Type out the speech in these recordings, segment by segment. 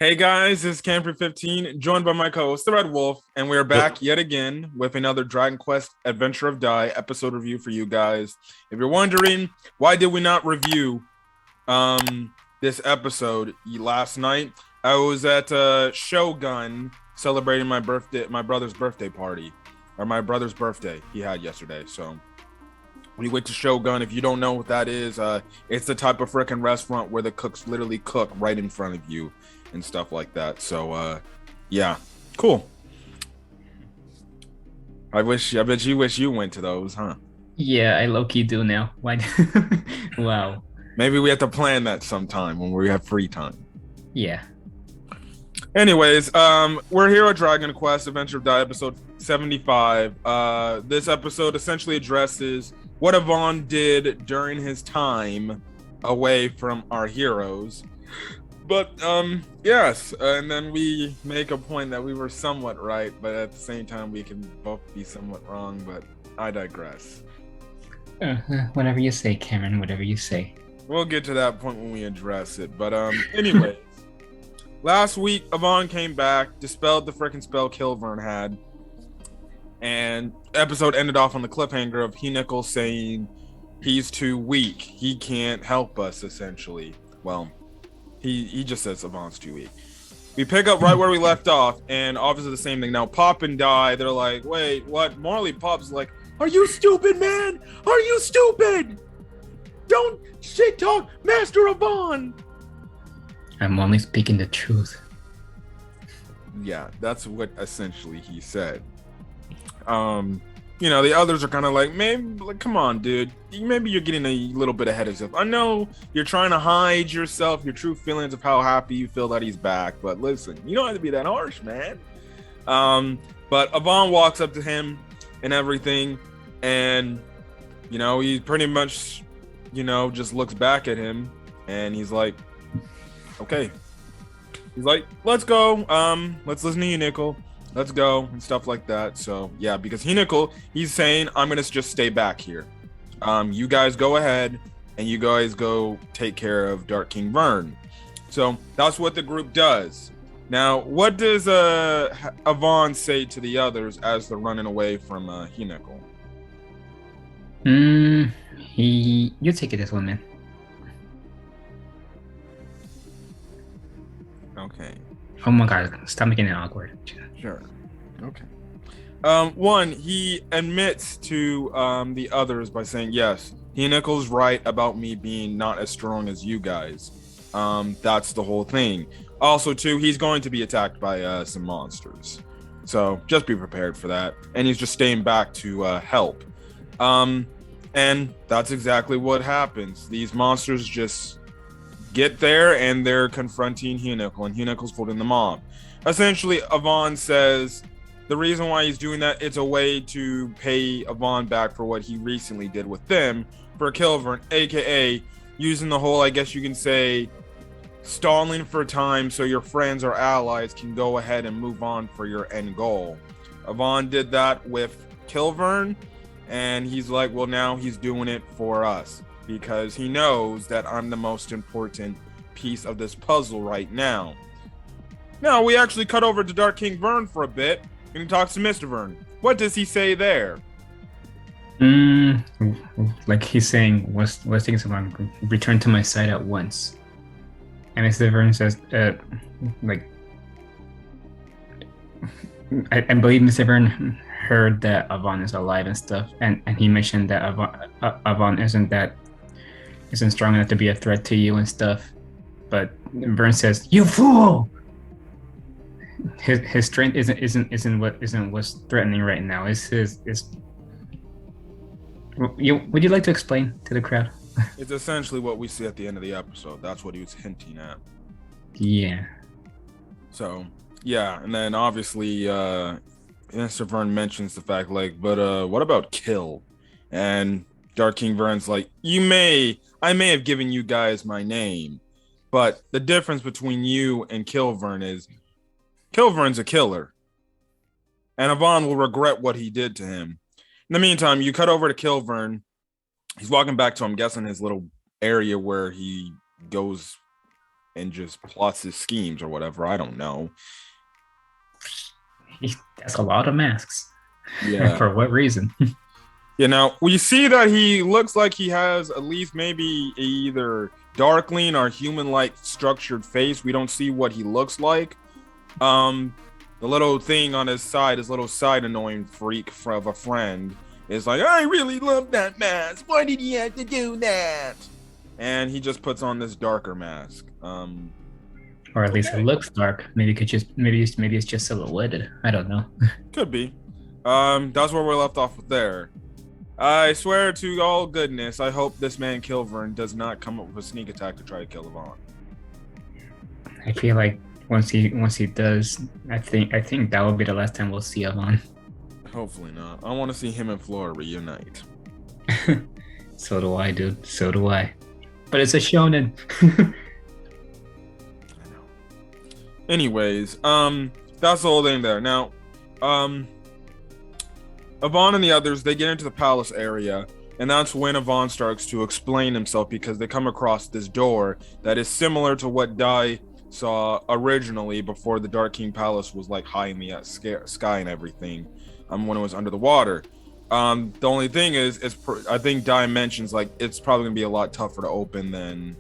Hey guys, this is Camper 15, joined by my co-host, the Red Wolf, and we're back yet again with another Dragon Quest Adventure of Die episode review for you guys. If you're wondering, why did we not review this episode last night? I was at Shogun celebrating my brother's birthday party, or my brother's birthday he had yesterday. So we went to Shogun. If you don't know what that is, it's the type of freaking restaurant where the cooks literally cook right in front of you and stuff like that. So yeah, cool. I bet you wish you went to those, huh? Yeah, I low-key do now. Why? Wow. Maybe we have to plan that sometime when we have free time. Yeah. Anyways, we're here at Dragon Quest Adventure of Die episode 75. This episode essentially addresses what Avan did during his time away from our heroes. But yes, and then we make a point that we were somewhat right, but at the same time we can both be somewhat wrong, but I digress. Whatever you say, Cameron, whatever you say. We'll get to that point when we address it. But anyways, last week Avan came back, dispelled the freaking spell Vearn had, and episode ended off on the cliffhanger of Hinical saying he's too weak. He can't help us, essentially. Well, he just says Avan's too weak. We pick up right where we left off, and obviously the same thing. Now Pop and Die, they're like, wait, what? Marley Pop's like, are you stupid, man? Are you stupid? Don't shit talk Master Avan. I'm only speaking the truth. Yeah, that's what essentially he said. The others are kind of like, maybe, like, come on, dude. Maybe you're getting a little bit ahead of yourself. I know you're trying to hide yourself, your true feelings of how happy you feel that he's back. But listen, you don't have to be that harsh, man. But Avan walks up to him and everything. And, he pretty much, just looks back at him. And he's like, okay. He's like, let's go. Let's listen to you, Nickel. Let's go, and stuff like that. So yeah, because he's saying, I'm gonna just stay back here. You guys go ahead and you guys go take care of Dark King Vearn. So that's what the group does. Now, what does Avan say to the others as they're running away from Hinical? You take it this one, man. Okay. Oh my god, stop making it awkward. Sure. Okay. One, he admits to the others by saying, yes, Hinicle's right about me being not as strong as you guys. That's the whole thing. Also, too, he's going to be attacked by some monsters. So just be prepared for that. And he's just staying back to help. And that's exactly what happens. These monsters just get there and they're confronting Hinicle, and Hinicle's holding them off. Essentially, Avan says the reason why he's doing that, it's a way to pay Avan back for what he recently did with them for Vearn, aka using the whole, I guess you can say, stalling for time so your friends or allies can go ahead and move on for your end goal. Avan did that with Vearn, and he's like, well, now he's doing it for us because he knows that I'm the most important piece of this puzzle right now. Now, we actually cut over to Dark King Vearn for a bit and he talks to Mr. Vearn. What does he say there? Like he's saying, what's taking so long? Return to my side at once. And Mr. Vearn says, I believe Mr. Vearn heard that Avan is alive and stuff, and he mentioned that Avan isn't strong enough to be a threat to you and stuff. But Vearn says, "You fool! His strength isn't what's threatening right now. Would you like to explain to the crowd?" It's essentially what we see at the end of the episode. That's what he was hinting at. Yeah. So yeah, and then obviously Mr. Vearn mentions the fact, like, but what about Kill? And Dark King Vearn's like, I may have given you guys my name, but the difference between you and Vearn is Vearn's a killer, and Avan will regret what he did to him. In the meantime, you cut over to Vearn. He's walking back to, I'm guessing, his little area where he goes and just plots his schemes or whatever. I don't know. That's a lot of masks. Yeah. For what reason? You know, we see that he looks like he has at least maybe either darkling or human-like structured face. We don't see what he looks like. The little thing on his side, his little side annoying freak of a friend, is like, I really love that mask. Why did he have to do that? And he just puts on this darker mask. Or at least it looks dark. Maybe it's just silhouetted. I don't know. Could be. That's where we're left off with there. I swear to all goodness, I hope this man Vearn does not come up with a sneak attack to try to kill Avan. I feel like once he does, I think that will be the last time we'll see Avan. Hopefully not. I want to see him and Flora reunite. So do I, dude. So do I. But it's a shonen. I know. Anyways, that's the whole thing there. Now, Avan and the others, they get into the palace area, and that's when Avan starts to explain himself because they come across this door that is similar to what Dai saw originally before the Dark King Palace was like high in the sky and everything, when it was under the water. The only thing is, I think Dai mentions like it's probably gonna be a lot tougher to open than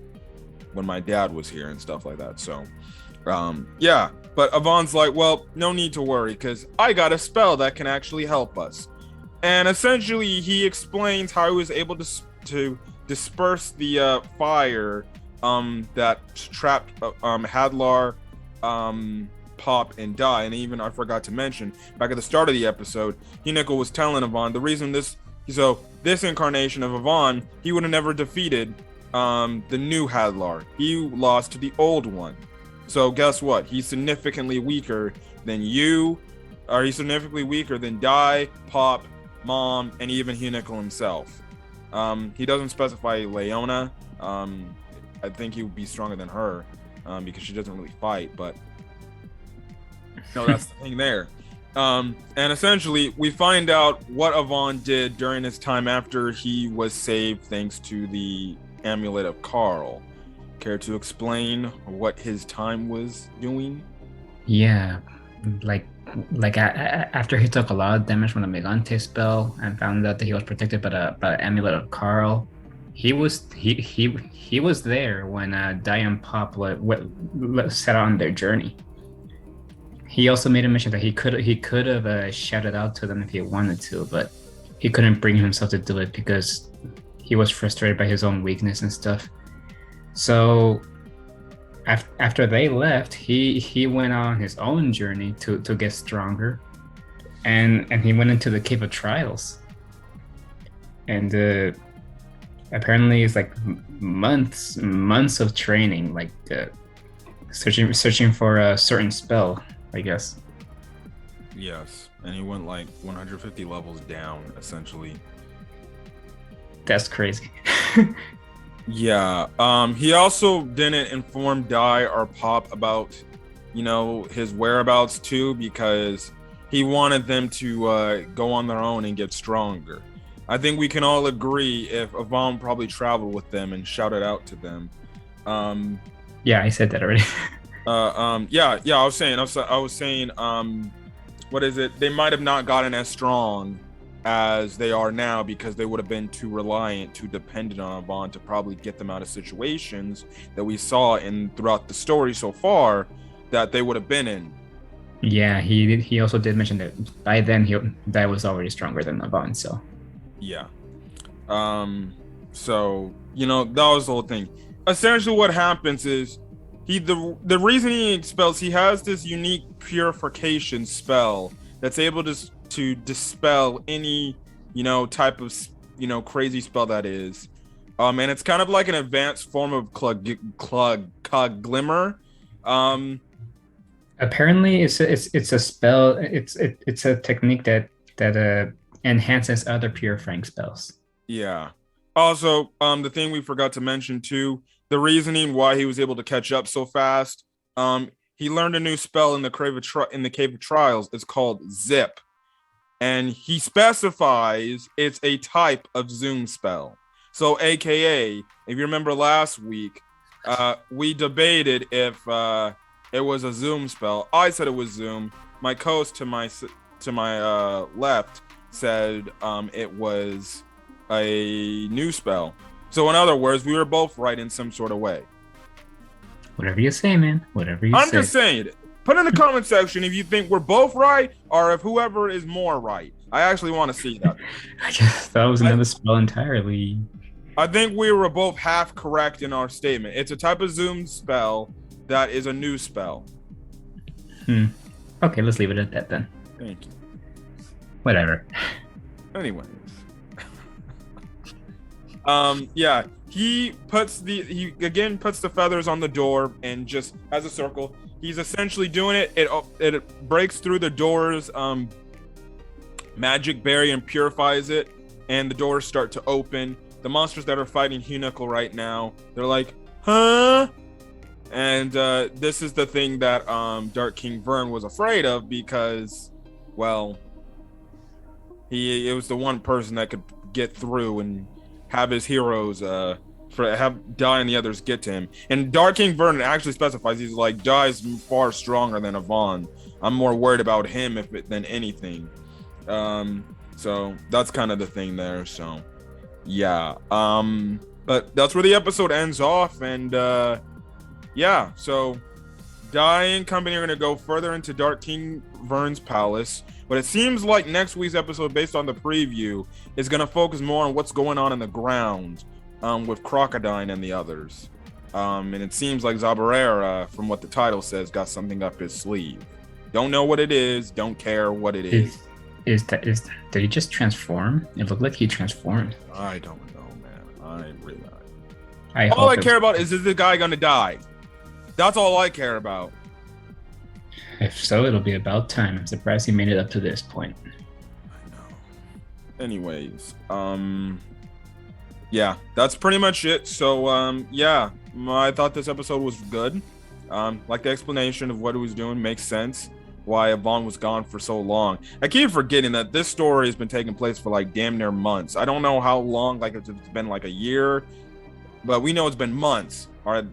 when my dad was here and stuff like that. So, yeah. But Avan's like, well, no need to worry because I got a spell that can actually help us. And essentially, he explains how he was able to disperse the fire that trapped Hadlar, Pop, and Dai. And even I forgot to mention back at the start of the episode, Hineko was telling Avan the reason this incarnation of Avan, he would have never defeated the new Hadlar. He lost to the old one. So guess what? He's significantly weaker than you, or he's significantly weaker than Dai, Pop, Mom, and even Hineko himself. He doesn't specify Leona. I think he would be stronger than her because she doesn't really fight, but no, that's the thing there. And essentially, we find out what Avan did during his time after he was saved thanks to the amulet of Carl. Care to explain what his time was doing? Yeah, after he took a lot of damage from the Megante spell and found out that he was protected by the amulet of Carl, he was there when Dai and Pop set out on their journey. He also made a mention that he could have shouted out to them if he wanted to, but he couldn't bring himself to do it because he was frustrated by his own weakness and stuff. So after they left, he went on his own journey to get stronger, and he went into the Cave of Trials, and apparently it's like months of training, like searching for a certain spell, I guess. Yes, and he went like 150 levels down, essentially. That's crazy. Yeah. He also didn't inform Dai or Pop about, his whereabouts too, because he wanted them to go on their own and get stronger. I think we can all agree if Avan probably traveled with them and shouted out to them. Yeah, I said that already. Yeah. I was saying, what is it? They might have not gotten as strong as they are now because they would have been too reliant, too dependent on Avan to probably get them out of situations that we saw throughout the story so far that they would have been in. Yeah, he also did mention that by then Dai was already stronger than Avan, so. Yeah. So, that was the whole thing. Essentially what happens is the reason he expels, he has this unique purification spell that's able to dispel any type of crazy spell that is, and it's kind of like an advanced form of glimmer. Apparently it's a spell, it's a technique that enhances other purifying spells. Yeah. Also, the thing we forgot to mention too, the reasoning why he was able to catch up so fast, he learned a new spell in the Cave of Trials. It's called Zip. And he specifies it's a type of Zoom spell. So, AKA, if you remember last week, We debated if it was a Zoom spell. I said it was Zoom. My co-host to my left said it was a new spell. So in other words, we were both right in some sort of way. Whatever you say, man. Whatever you say. I'm just saying it. Put in the comment section if you think we're both right or if whoever is more right. I actually want to see that. I just thought it was another spell entirely. I think we were both half correct in our statement. It's a type of Zoom spell that is a new spell. Okay, let's leave it at that then. Thank you. Whatever. Anyways. Yeah. He again puts the feathers on the door and just has a circle. He's essentially doing it. It breaks through the door's magic barrier and purifies it, and the doors start to open. The monsters that are fighting Hunicle right now, they're like, huh? And this is the thing that Dark King Vearn was afraid of because, well, it was the one person that could get through and have his heroes die and the others get to him. And Dark King Vearn actually specifies, he's like, Dai's far stronger than Avan. I'm more worried about him than anything. So that's kind of the thing there. So yeah. But that's where the episode ends off, and yeah, so Dai and company are gonna go further into Dark King Vearn's palace. But it seems like next week's episode, based on the preview, is going to focus more on what's going on in the ground with Crocodile and the others. And it seems like Zabarera, from what the title says, got something up his sleeve. Don't know what it is. Don't care what it is. Did he just transform? It looked like he transformed. I don't know, man. I really All I care about is the guy going to die? That's all I care about. If so, it'll be about time. I'm surprised he made it up to this point. I know. Anyways, yeah, that's pretty much it. So, yeah, I thought this episode was good. Like the explanation of what he was doing makes sense. Why Avan was gone for so long. I keep forgetting that this story has been taking place for like damn near months. I don't know how long, like it's been like a year, but we know it's been months. Or,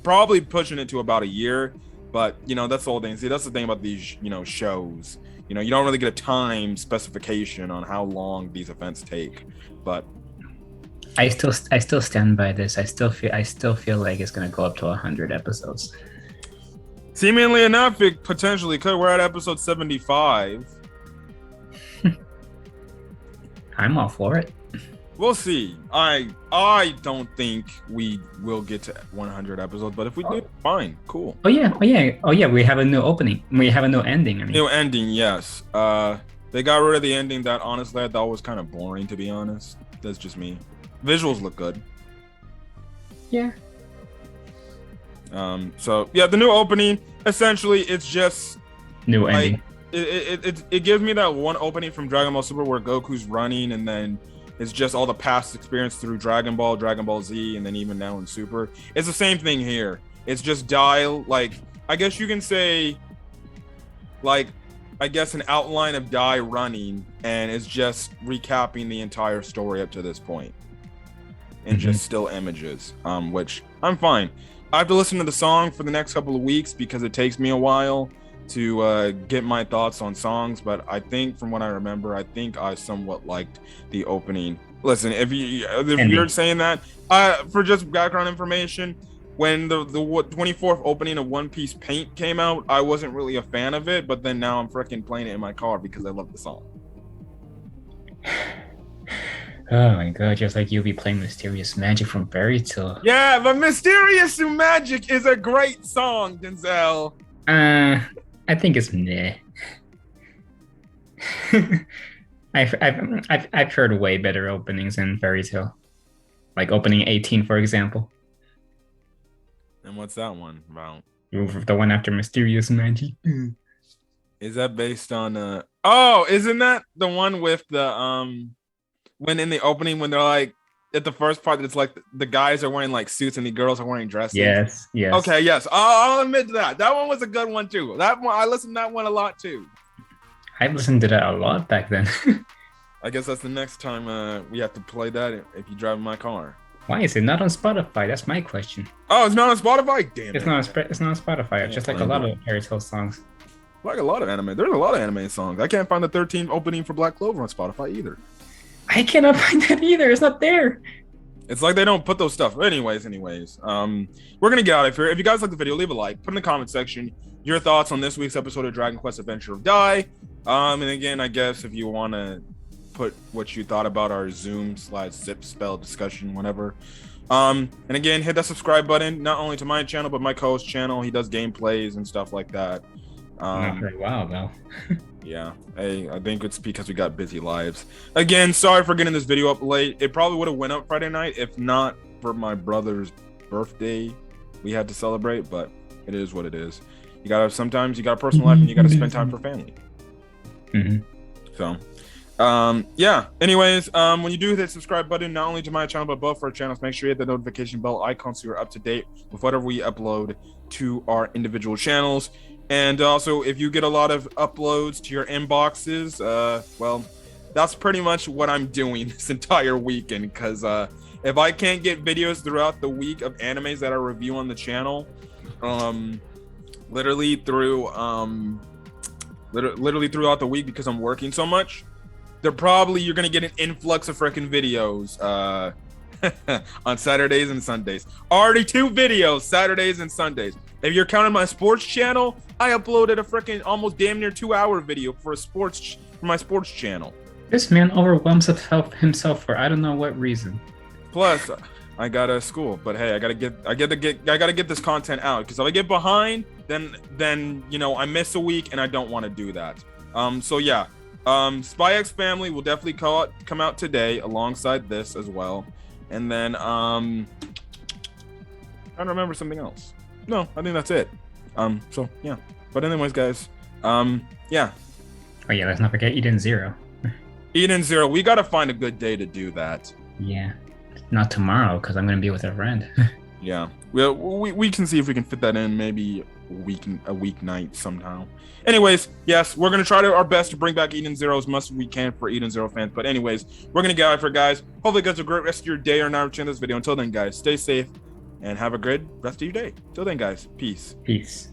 probably pushing it to about a year. But, that's the whole thing. See, that's the thing about these, shows. You don't really get a time specification on how long these events take. But I still stand by this. I still feel like it's gonna go up to 100 episodes. Seemingly enough, it potentially could. We're at episode 75. I'm all for it. We'll see. I don't think we will get to 100 episodes, but if we do, fine, cool. Oh yeah. We have a new opening. We have a new ending. New ending, yes. They got rid of the ending that honestly I thought was kind of boring, to be honest. That's just me. Visuals look good. Yeah. So yeah, the new opening. Essentially, it's just new ending. It gives me that one opening from Dragon Ball Super where Goku's running and then. It's just all the past experience through Dragon Ball Z, and then even now in Super. It's the same thing here. It's just Dai, like, I guess you can say, like, an outline of Dai running, and it's just recapping the entire story up to this point. And just still images, which I'm fine. I have to listen to the song for the next couple of weeks because it takes me a while to get my thoughts on songs, but I think from what I remember, I somewhat liked the opening. Listen, if you're saying that, for just background information, when the 24th opening of One Piece Paint came out, I wasn't really a fan of it, but then now I'm freaking playing it in my car because I love the song. Oh my god, just like you'll be playing Mysterious Magic from Fairy Tail. Yeah, but Mysterious Magic is a great song, Denzel. I think it's meh. I've heard way better openings in Fairy Tail, like opening 18, for example. And what's that one about? The one after Mysterious Magic. Is that based on Oh, isn't that the one with the when in the opening when they're like at the first part, it's like the guys are wearing like suits and the girls are wearing dresses. Yes. Okay, yes. I'll admit to that. That one was a good one too. That one I listened to that one a lot too. I listened to that a lot back then. I guess that's the next time we have to play that if you drive in my car. Why is it not on Spotify? That's my question. Oh, it's not on Spotify. Damn It's it! not on it's not on Spotify. It's just like a lot of Fairy Tail songs. Like a lot of anime. There's a lot of anime songs. I can't find the 13th opening for Black Clover on Spotify either. I cannot find that either. It's not there. It's like they don't put those stuff. Anyways, we're gonna get out of here. If you guys like the video, leave a like. Put in the comment section your thoughts on this week's episode of Dragon Quest Adventure of Dai. And again, I guess if you want to put what you thought about our Zoom/zip spell discussion, whatever. And again, hit that subscribe button, not only to my channel, but my co-host channel. He does gameplays and stuff like that. Not for a while, though. Yeah, I think it's because we got busy lives. Again, sorry for getting this video up late. It probably would have went up Friday night if not for my brother's birthday we had to celebrate, but it is what it is. Sometimes you got a personal life and you got to spend time for family. So, yeah. Anyways, when you do hit the subscribe button, not only to my channel, but both of our channels, make sure you hit the notification bell icon so you're up to date with whatever we upload to our individual channels. And also, if you get a lot of uploads to your inboxes, well, that's pretty much what I'm doing this entire weekend. Because if I can't get videos throughout the week of animes that I review on the channel, literally throughout the week because I'm working so much, you're gonna get an influx of freaking videos on Saturdays and Sundays. Already 2 videos Saturdays and Sundays. If you're counting my sports channel, I uploaded a freaking almost damn near 2-hour video for my sports channel. This man overwhelms himself for I don't know what reason. Plus, I got a school, but hey, I gotta get this content out because if I get behind, then I miss a week and I don't want to do that. So yeah, Spy X Family will definitely come out today alongside this as well, and then I don't remember something else. No, I think that's it. So yeah. But anyways, guys, yeah. Oh yeah, let's not forget Eden Zero. Eden Zero, we gotta find a good day to do that. Yeah, not tomorrow because I'm gonna be with a friend. Yeah, we can see if we can fit that in maybe a weeknight somehow. Anyways, yes, we're gonna try our best to bring back Eden Zero as much as we can for Eden Zero fans. But anyways, we're gonna get out of here, guys. Hopefully, you guys have a great rest of your day or night watching this video. Until then, guys, stay safe and have a great rest of your day. Till then, guys, peace. Peace.